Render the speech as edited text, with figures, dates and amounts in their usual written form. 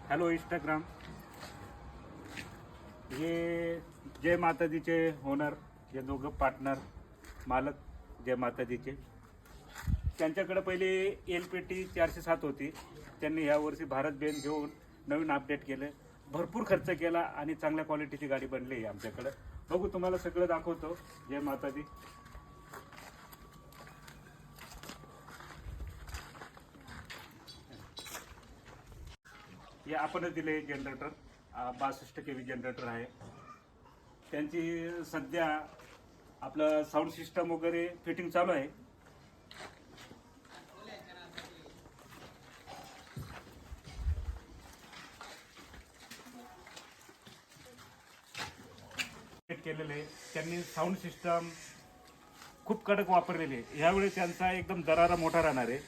Hello Instagram. हे जय माताजीचे owner, हे दोघं पार्टनर मालक जय माताजीचे। त्यांच्याकडे पहिले LPT 407 होती, त्यांनी यावर्षी भारत बेन घेऊन नवीन अपडेट केलं, भरपूर खर्च केला आणि चांगल्या क्वालिटीची गाडी बनली आहे आमच्याकडे। बघू तुम्हाला सगळं दाखवतो। जय माताजी। हे आपणच दिले जनरेटर, 62 kV जनरेटर आहे। त्यांची सध्या आपलं साऊंड सिस्टम वगैरे फिटिंग चालू आहे। केलेले त्यांनी साऊंड सिस्टम खूप कडक वापरलेले आहे। यावेळी त्यांचा एकदम दरारा मोठा राहणार आहे।